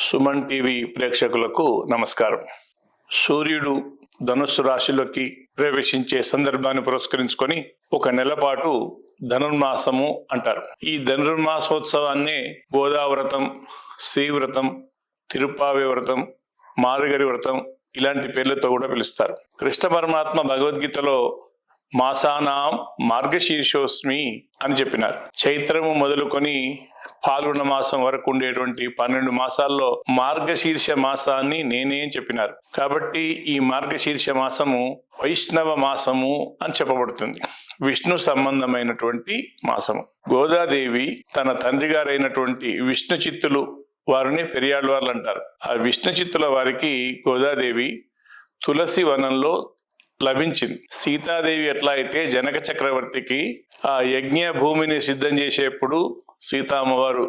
Suman TV ప్రేక్షకులకు నమస్కారం. సూర్యుడు ధనుస్సు రాశిలోకి ప్రవేశించే సందర్భాన్ని పురస్కరించుకొని ఒక నెల పాటు ధనుర్మాసము అంటారు. ఈ ధనుర్మాసోత్సవాన్ని గోదావ్రతం, శ్రీవ్రతం, తిరుప్పావి వ్రతం, మార్గరి వ్రతం ఇలాంటి పేర్లతో కూడా పిలుస్తారు. కృష్ణ పరమాత్మ భగవద్గీతలో మాసానాం మార్గశీర్షోస్మి అని చెప్పినారు. చైత్రము మొదలుకొని పాల్గొన మాసం వరకు ఉండేటువంటి 12 మాసాల్లో మార్గశీర్ష మాసాన్ని నేనే చెప్పినారు. కాబట్టి ఈ మార్గశీర్ష మాసము వైష్ణవ మాసము అని చెప్పబడుతుంది. విష్ణు సంబంధమైనటువంటి మాసము. గోదాదేవి తన తండ్రి గారైనటువంటి విష్ణు చిత్తులు వారిని పెరియాళ్వార్లు అంటారు. ఆ విష్ణు చిత్తుల వారికి గోదాదేవి తులసి వనంలో లభించింది. సీతాదేవి ఎట్లా అయితే జనక చక్రవర్తికి ఆ యజ్ఞ భూమిని సిద్ధం చేసేప్పుడు సీతామ్మవారు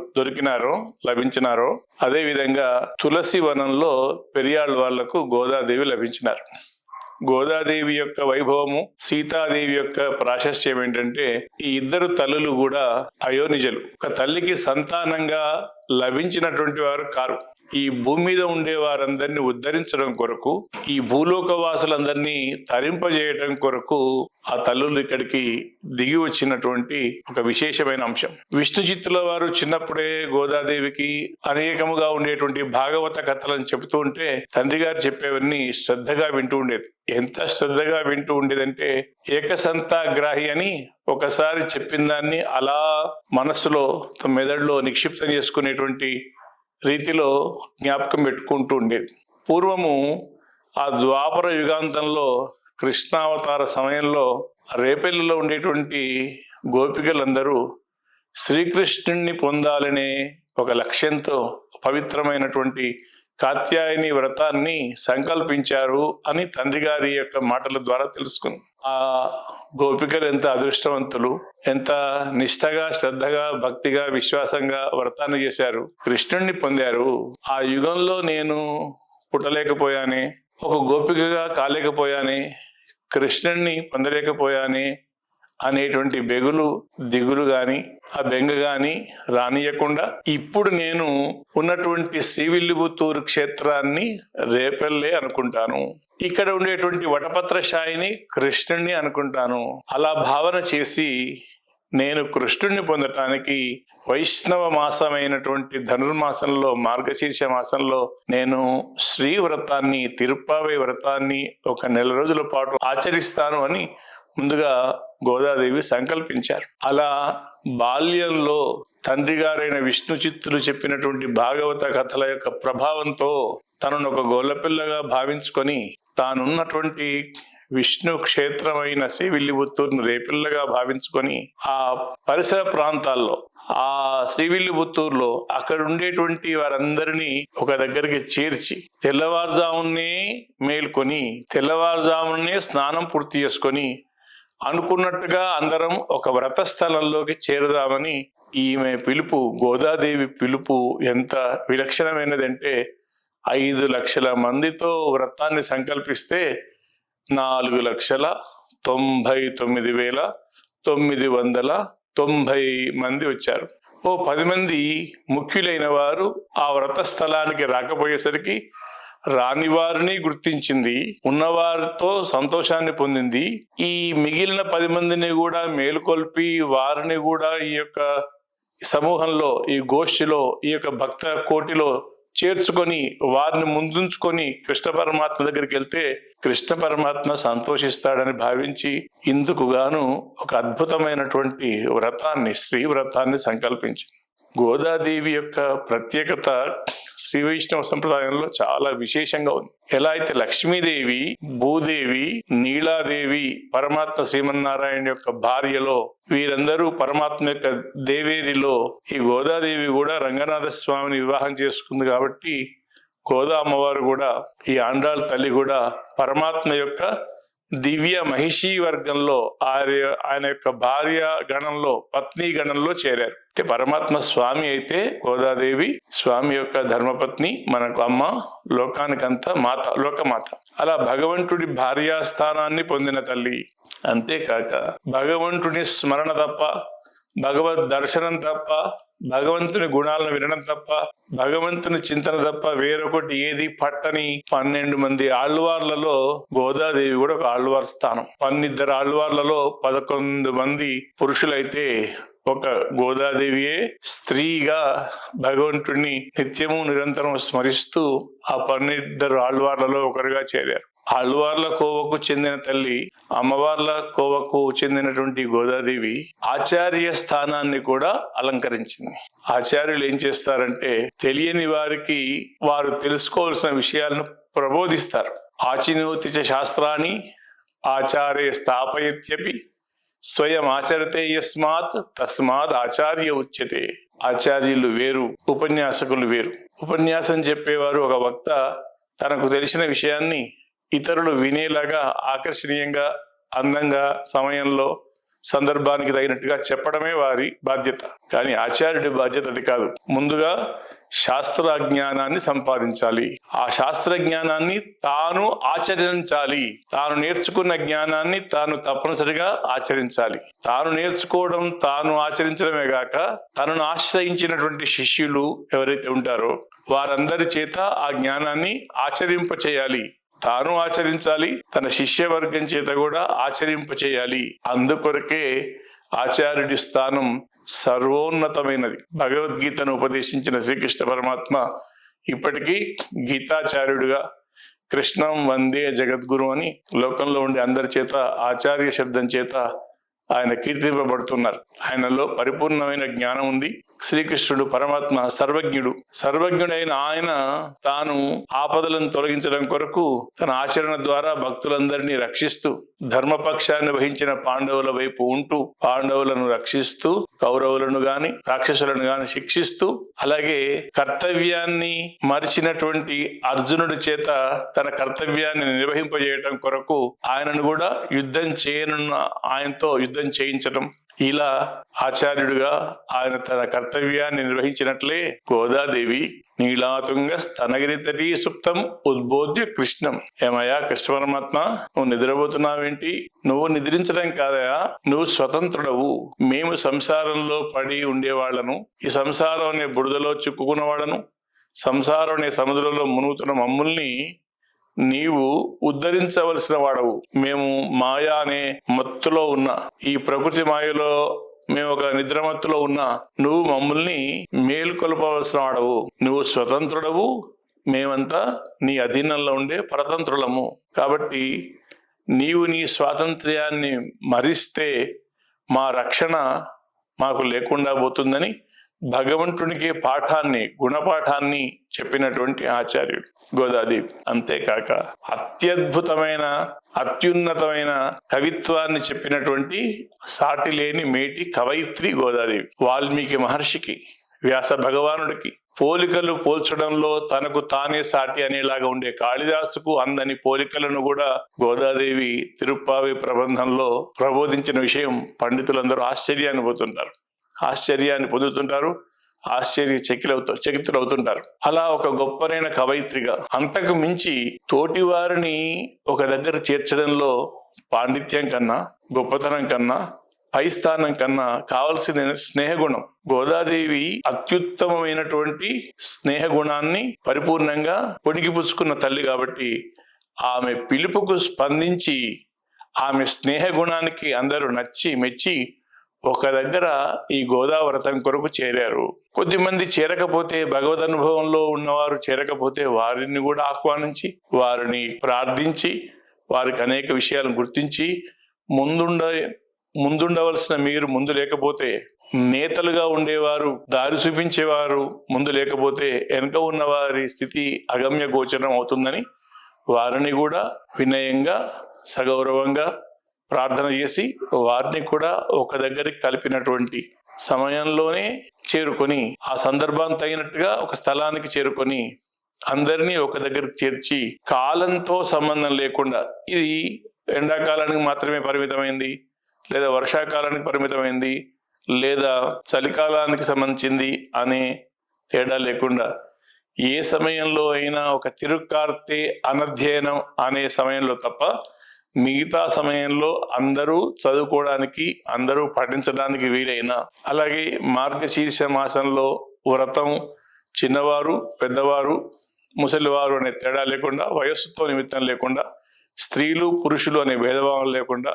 లభించినారో అదే విధంగా తులసి వనంలో పెరియాళ్వార్లకు గోదాదేవి లభించినారు. గోదాదేవి యొక్క వైభవము, సీతాదేవి యొక్క ప్రాశస్యం ఏంటంటే ఈ ఇద్దరు తల్లులు కూడా అయోనిజలు. ఒక తల్లికి సంతానంగా లభించినటువంటి వారు కారు. ఈ భూమి మీద ఉండే వారందరినీ ఉద్ధరించడం కొరకు, ఈ భూలోక వాసులందరినీ తరింపజేయడం కొరకు ఆ తల్లులు ఇక్కడికి దిగి వచ్చినటువంటి ఒక విశేషమైన అంశం. విష్ణు చిత్తుల వారు చిన్నప్పుడే గోదాదేవికి అనేకముగా ఉండేటువంటి భాగవత కథలను చెబుతూ ఉంటే తండ్రి గారు చెప్పేవన్నీ శ్రద్ధగా వింటూ ఉండేది. ఎంత శ్రద్ధగా వింటూ ఉండేదంటే ఏకసంతాగ్రాహి అని ఒకసారి చెప్పిన దాన్ని అలా మనస్సులో మెదడులో నిక్షిప్తం చేసుకునేటువంటి రీతిలో జ్ఞాపకం పెట్టుకుంటూ ఉండేది. పూర్వము ఆ ద్వాపర యుగాంతంలో కృష్ణావతార సమయంలో రేపెల్లిలో ఉండేటువంటి గోపికలందరూ శ్రీకృష్ణుణ్ణి పొందాలనే ఒక లక్ష్యంతో పవిత్రమైనటువంటి కాత్యాయని వ్రతాన్ని సంకల్పించారు అని తండ్రి గారి యొక్క మాటల ద్వారా తెలుసుకుంది. ఆ గోపికలు ఎంత అదృష్టవంతులు, ఎంత నిష్ఠగా, శ్రద్ధగా, భక్తిగా, విశ్వాసంగా వ్రతాన్ని చేశారు, కృష్ణుణ్ణి పొందారు. ఆ యుగంలో నేను పుట్టలేకపోయానే, ఒక గోపికగా కాలేకపోయానే, కృష్ణుణ్ణి పొందలేకపోయానే అనేటువంటి దిగులు గాని ఆ బెంగ గాని రానియకుండా ఇప్పుడు నేను ఉన్నటువంటి శ్రీవిల్లిపుత్తూరు క్షేత్రాన్ని రేపెల్లే అనుకుంటాను, ఇక్కడ ఉండేటువంటి వటపత్రశాయిని కృష్ణుణ్ణి అనుకుంటాను. అలా భావన చేసి నేను కృష్ణుణ్ణి పొందటానికి వైష్ణవ మాసమైనటువంటి ధనుర్మాసంలో, మార్గశీర్ష మాసంలో నేను శ్రీ వ్రతాన్ని, తిరుప్పావై వ్రతాన్ని ఒక నెల రోజుల పాటు ఆచరిస్తాను అని ముందుగా గోదాదేవి సంకల్పించారు. అలా బాల్యంలో తండ్రి గారైన విష్ణు చిత్తులు చెప్పినటువంటి భాగవత కథల యొక్క ప్రభావంతో తనను ఒక గోళ్ళపిల్లగా భావించుకొని తానున్నటువంటి విష్ణు క్షేత్రమైన శ్రీవిల్లిపుత్తూరును రేపిల్లగా భావించుకొని ఆ పరిసర ప్రాంతాల్లో, ఆ శ్రీవిల్లిపుత్తూరులో అక్కడ ఉండేటువంటి వారందరినీ ఒక దగ్గరికి చేర్చి తెల్లవారుజామునే మేల్కొని తెల్లవారుజామునే స్నానం పూర్తి చేసుకొని అనుకున్నట్టుగా అందరం ఒక వ్రత స్థలంలోకి చేరుదామని ఈమె పిలుపు, గోదాదేవి పిలుపు ఎంత విలక్షణమైనదంటే 5 లక్షల మందితో వ్రతాన్ని సంకల్పిస్తే 4,99,990 మంది వచ్చారు. 10 మంది ముఖ్యులైన వారు ఆ వ్రత స్థలానికి రాకపోయేసరికి రాని వారిని గుర్తించింది, ఉన్నవారితో సంతోషాన్ని పొందింది. ఈ మిగిలిన 10 మందిని కూడా మేలుకొల్పి వారిని కూడా ఈ యొక్క సమూహంలో, ఈ గోష్ఠిలో, ఈ యొక్క భక్త కోటిలో చేర్చుకొని వారిని ముందుంచుకొని కృష్ణ పరమాత్మ దగ్గరికి వెళ్తే కృష్ణ పరమాత్మ సంతోషిస్తాడని భావించి ఇందుకు గాను ఒక అద్భుతమైనటువంటి వ్రతాన్ని, శ్రీ వ్రతాన్ని సంకల్పించింది. గోదాదేవి యొక్క ప్రత్యేకత శ్రీ వైష్ణవ సంప్రదాయంలో చాలా విశేషంగా ఉంది. ఎలా అయితే లక్ష్మీదేవి, భూదేవి, నీలాదేవి పరమాత్మ శ్రీమన్నారాయణ యొక్క భార్యలో, వీరందరూ పరమాత్మ యొక్క దేవేరిలో ఈ గోదాదేవి కూడా రంగనాథ స్వామిని వివాహం చేసుకుంది. కాబట్టి గోదా అమ్మవారు కూడా, ఈ ఆండాళ్ళ తల్లి కూడా పరమాత్మ యొక్క దివ్య మహిషీ వర్గంలో ఆయన యొక్క భార్య గణంలో, పత్ని గణంలో చేరారు. అంటే పరమాత్మ స్వామి అయితే గోదాదేవి స్వామి యొక్క ధర్మపత్ని, మనకు అమ్మ, లోకానికంతా మాత, లోకమాత. అలా భగవంతుడి భార్యా స్థానాన్ని పొందిన తల్లి. అంతేకాక భగవంతుడి స్మరణ తప్ప, భగవద్ దర్శనం తప్ప భగవంతుని గుణాలను వినడం తప్ప, భగవంతుని చింతన తప్ప వేరొకటి ఏది పట్టని 12 మంది ఆళ్వార్లలో గోదాదేవి కూడా ఒక ఆళ్వార్ స్థానం. 12 ఆళ్వార్లలో 11 మంది పురుషులైతే ఒక గోదాదేవియే స్త్రీగా భగవంతుడిని నిత్యము నిరంతరం స్మరిస్తూ ఆ 12 ఆళ్వార్లలో ఒకరుగా చేరారు. ఆళ్వార్ల కోవకు చెందిన తల్లి, అమ్మవార్ల కోవకు చెందినటువంటి గోదాదేవి ఆచార్య స్థానాన్ని కూడా అలంకరించింది. ఆచార్యులు ఏం చేస్తారంటే తెలియని వారికి వారు తెలుసుకోవాల్సిన విషయాలను ప్రబోధిస్తారు. ఆచినోతి చ శాస్త్రాన్ని ఆచార్య స్థాపయత్యపి స్వయం ఆచరితే యస్మాత్ తస్మాత్ ఆచార్య ఉచ్యతే. ఆచార్యులు వేరు, ఉపన్యాసకులు వేరు. ఉపన్యాసం చెప్పేవారు ఒక వక్త తనకు తెలిసిన విషయాన్ని ఇతరులు వినేలాగా ఆకర్షణీయంగా, అందంగా, సమయంలో, సందర్భానికి తగినట్టుగా చెప్పడమే వారి బాధ్యత. కానీ ఆచార్యుడి బాధ్యత అది కాదు. ముందుగా శాస్త్ర జ్ఞానాన్ని సంపాదించాలి. ఆ శాస్త్ర జ్ఞానాన్ని తాను ఆచరించాలి. తాను నేర్చుకున్న జ్ఞానాన్ని తాను తప్పనిసరిగా ఆచరించాలి. తాను నేర్చుకోవడం, తాను ఆచరించడమే గాక తనను ఆశ్రయించినటువంటి శిష్యులు ఎవరైతే ఉంటారో వారందరి చేత ఆ జ్ఞానాన్ని ఆచరింప చేయాలి. తాను ఆచరించాలి, తన శిష్యవర్గం చేత కూడా ఆచరింప చేయాలి. అందుకొరకే ఆచార్యుడి స్థానం సర్వోన్నతమైనది. భగవద్గీతను ఉపదేశించిన శ్రీకృష్ణ పరమాత్మ ఇప్పటికీ గీతాచార్యుడిగా కృష్ణం వందే జగద్గురు అని లోకంలో ఉండే అందరి చేత ఆచార్య శబ్దం చేత ఆయన కీర్తింపబడుతున్నారు. ఆయనలో పరిపూర్ణమైన జ్ఞానం ఉంది. శ్రీకృష్ణుడు పరమాత్మ సర్వజ్ఞుడు. సర్వజ్ఞుడైన ఆయన తాను ఆపదలను తొలగించడం కొరకు తన ఆచరణ ద్వారా భక్తులందరినీ రక్షిస్తూ ధర్మపక్షాన్ని వహించిన పాండవుల వైపు ఉంటూ పాండవులను రక్షిస్తూ కౌరవులను గాని రాక్షసులను గాని శిక్షిస్తూ, అలాగే కర్తవ్యాన్ని మరిచినటువంటి అర్జునుడి చేత తన కర్తవ్యాన్ని నిర్వహింపజేయటం కొరకు ఆయనను కూడా యుద్ధం చేయనున్న ఆయనతో యుద్ధం చేయించడం, ఇలా ఆచార్యుడిగా ఆయన తన కర్తవ్యాన్ని నిర్వహించినట్లే గోదాదేవి నీలాతుంగ స్తనగిరి తటీ సుప్తం ఉద్బోధ్య కృష్ణం. ఏమయ్యా కృష్ణ పరమాత్మ, నువ్వు నిద్రపోతున్నావేంటి? నువ్వు నిద్రించడం కాదయా, నువ్వు స్వతంత్రుడవు. మేము సంసారంలో పడి ఉండేవాళ్లను, ఈ సంసారం అనే బురదలో చిక్కుకున్న వాళ్ళను, సంసారం అనే సముద్రంలో మునుగుతున్న మమ్ముల్ని నీవు ఉద్ధరించవలసిన వాడవు. మేము మాయా అనే మత్తులో ఉన్న, ఈ ప్రకృతి మాయలో మేము ఒక నిద్రమత్తులో ఉన్నా నువ్వు మమ్మల్ని మేలుకొల్పవలసిన వాడవు. నువ్వు స్వతంత్రుడవు, మేమంతా నీ అధీనంలో ఉండే పరతంత్రులము. కాబట్టి నీవు నీ స్వాతంత్ర్యాన్ని మరిస్తే మా రక్షణ మాకు లేకుండా పోతుందని భగవంతునికి పాఠాన్ని, గుణపాఠాన్ని చెప్పినటువంటి ఆచార్యుడు గోదాదేవి. అంతేకాక అత్యద్భుతమైన, అత్యున్నతమైన కవిత్వాన్ని చెప్పినటువంటి సాటి లేని మేటి కవయిత్రి గోదాదేవి. వాల్మీకి మహర్షికి, వ్యాస భగవానుడికి పోలికలు పోల్చడంలో తనకు తానే సాటి అనేలాగా ఉండే కాళిదాసుకు అందని పోలికలను కూడా గోదాదేవి తిరుప్పావి ప్రబంధంలో ప్రబోధించిన విషయం పండితులందరూ ఆశ్చర్యాన్ని పొందుతుంటారు, చకితులవుతుంటారు. అలా ఒక గొప్పనైన కవయిత్రిగా, అంతకు మించి తోటి వారిని ఒక దగ్గర చేర్చడంలో పాండిత్యం కన్నా, గొప్పతనం కన్నా, పై స్థానం కన్నా కావలసిన స్నేహగుణం. గోదాదేవి అత్యుత్తమమైనటువంటి స్నేహగుణాన్ని పరిపూర్ణంగా పొడిగిపుచ్చుకున్న తల్లి కాబట్టి ఆమె పిలుపుకు స్పందించి ఆమె స్నేహగుణానికి అందరూ నచ్చి మెచ్చి ఒక దగ్గర ఈ గోదావ్రతం కొరకు చేరారు. కొద్దిమంది చేరకపోతే, భగవద్ అనుభవంలో ఉన్నవారు చేరకపోతే వారిని కూడా ఆహ్వానించి, వారిని ప్రార్థించి, వారికి అనేక విషయాలను గుర్తించి, ముందుండవలసిన మీరు ముందు లేకపోతే, నేతలుగా ఉండేవారు, దారి చూపించేవారు ముందు లేకపోతే వెనుక ఉన్న వారి స్థితి అగమ్య గోచరం అవుతుందని వారిని కూడా వినయంగా, సగౌరవంగా ప్రార్థన చేసి వారిని కూడా ఒక దగ్గరికి కలిపినటువంటి సమయంలోనే చేరుకొని, ఆ సందర్భం తగినట్టుగా ఒక స్థలానికి చేరుకొని అందరినీ ఒక దగ్గరికి చేర్చి, కాలంతో సంబంధం లేకుండా ఇది ఎండాకాలానికి మాత్రమే పరిమితమైంది, లేదా వర్షాకాలానికి పరిమితమైంది, లేదా చలికాలానికి సంబంధించింది అనే తేడా లేకుండా ఏ సమయంలో అయినా ఒక తిరుక్కార్తె అనధ్యయనం అనే సమయంలో తప్ప మిగతా సమయంలో అందరూ చదువుకోవడానికి, అందరూ పఠించడానికి వీలైన, అలాగే మార్గశీర్ష మాసంలో వ్రతం చిన్నవారు, పెద్దవారు, ముసలివారు అనే తేడా లేకుండా, వయస్సుతో నిమిత్తం లేకుండా, స్త్రీలు పురుషులు అనే భేదభావం లేకుండా,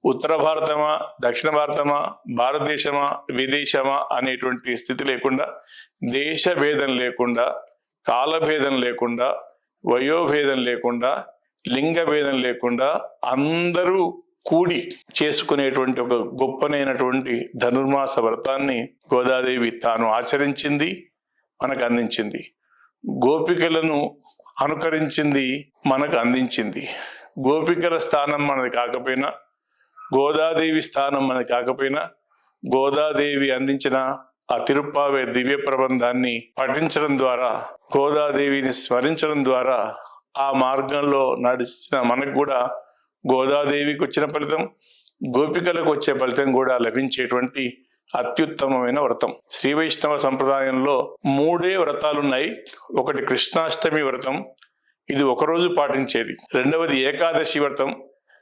ఉత్తర భారతమా, దక్షిణ భారతమా, భారతదేశమా, విదేశమా అనేటువంటి స్థితి లేకుండా, దేశ భేదం లేకుండా, కాలభేదం లేకుండా, వయోభేదం లేకుండా, లింగ భేదం లేకుండా అందరూ కూడి చేసుకునేటువంటి ఒక గొప్పనైనటువంటి ధనుర్మాస వ్రతాన్ని గోదాదేవి తాను ఆచరించింది, మనకు అందించింది. గోపికలను అనుకరించింది, మనకు అందించింది. గోపికల స్థానం మనది కాకపోయినా, గోదాదేవి స్థానం మనది కాకపోయినా, గోదాదేవి అందించిన ఆ తిరుప్పావే దివ్య ప్రబంధాన్ని పఠించడం ద్వారా, గోదాదేవిని స్మరించడం ద్వారా ఆ మార్గంలో నడిచిన మనకు కూడా గోదాదేవికి వచ్చిన ఫలితం, గోపికలకు వచ్చే ఫలితం కూడా లభించేటువంటి అత్యుత్తమమైన వ్రతం. శ్రీ వైష్ణవ సంప్రదాయంలో 3 వ్రతాలు ఉన్నాయి. ఒకటి కృష్ణాష్టమి వ్రతం, ఇది ఒకరోజు పాటించేది. రెండవది ఏకాదశి వ్రతం,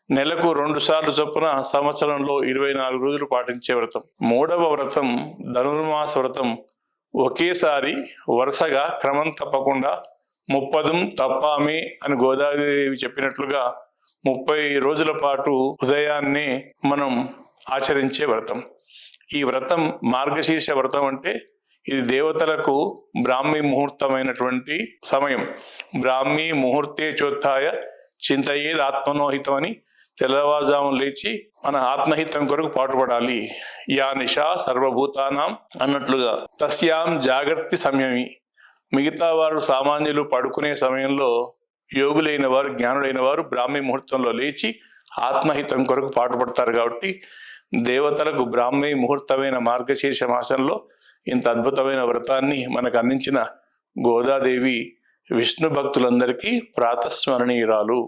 నెలకు 2 సార్లు చొప్పున సంవత్సరంలో 24 రోజులు పాటించే వ్రతం. 3వ వ్రతం ధనుర్మాస వ్రతం, ఒకేసారి వరుసగా క్రమం తప్పకుండా 30 తప్పామి అని గోదాదేవి చెప్పినట్లుగా 30 రోజుల పాటు ఉదయాన్నే మనం ఆచరించే వ్రతం. ఈ వ్రతం మార్గశీర్ష వ్రతం అంటే ఇది దేవతలకు బ్రాహ్మీ ముహూర్తమైనటువంటి సమయం. బ్రాహ్మీ ముహూర్తే చోత్థాయ చింతయేద్ ఆత్మనోహితం అని తెల్లవారుజామున లేచి మన ఆత్మహితం కొరకు పాటుపడాలి. యా నిశా సర్వభూతానాం అన్నట్లుగా తస్యాం జాగర్తి సంయమి. మిగతా వారు సామాన్యులు పడుకునే సమయంలో యోగులైన వారు, జ్ఞానులైన వారు బ్రాహ్మీ ముహూర్తంలో లేచి ఆత్మహితం కొరకు పాటుపడతారు. కాబట్టి దేవతలకు బ్రాహ్మీ ముహూర్తమైన మార్గశీర్ష మాసంలో ఇంత అద్భుతమైన వ్రతాన్ని మనకు అందించిన గోదాదేవి విష్ణు భక్తులందరికీ ప్రాతస్మరణీయురాలు.